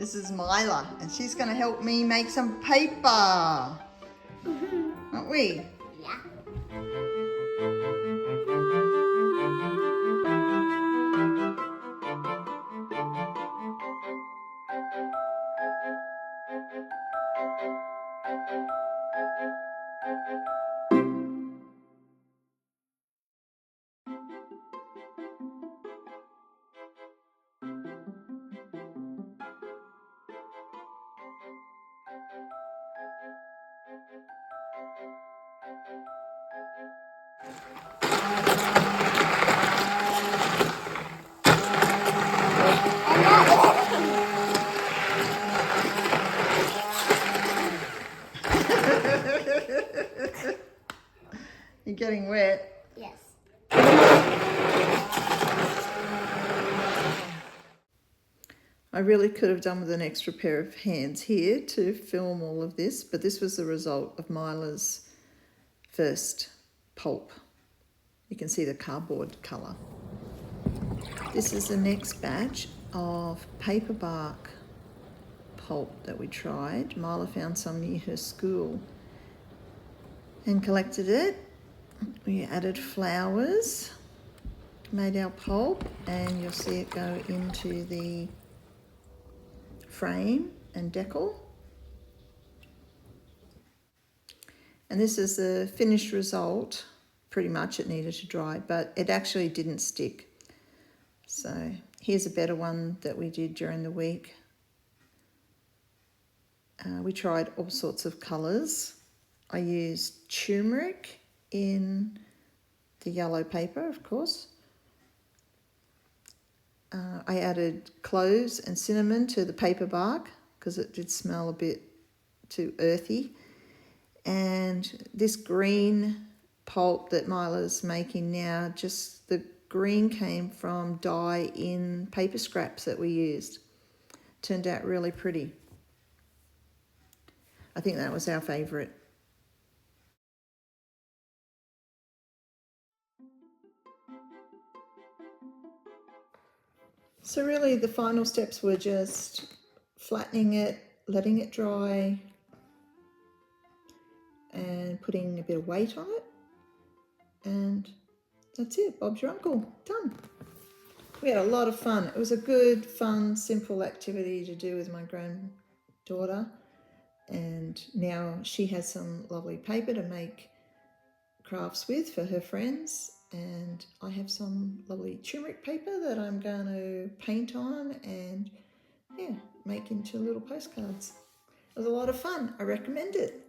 This is Myla, and she's going to help me make some paper. Aren't we? Yeah. You're getting wet. Yes. I really could have done with an extra pair of hands here to film all of this, but this was the result of Myla's first pulp. You can see the cardboard colour. This is the next batch of paper bark pulp that we tried. Myla found some near her school and collected it. We added flowers, made our pulp, and you'll see it go into the frame and decal. And this is the finished result. Pretty much it needed to dry, but it actually didn't stick. So here's a better one that we did during the week. We tried all sorts of colours. I used turmeric in the yellow paper, of course. I added cloves and cinnamon to the paper bark because it did smell a bit too earthy. And this green pulp that Myla's making now, just the green came from dye in paper scraps that we used. Turned out really pretty. I think that was our favourite. So really the final steps were just flattening it, letting it dry, and putting a bit of weight on it. And that's it, Bob's your uncle, done. We had a lot of fun. It was a good, fun, simple activity to do with my granddaughter. And now she has some lovely paper to make crafts with for her friends. And I have some lovely turmeric paper that I'm going to paint on and, yeah, make into little postcards. It was a lot of fun. I recommend it.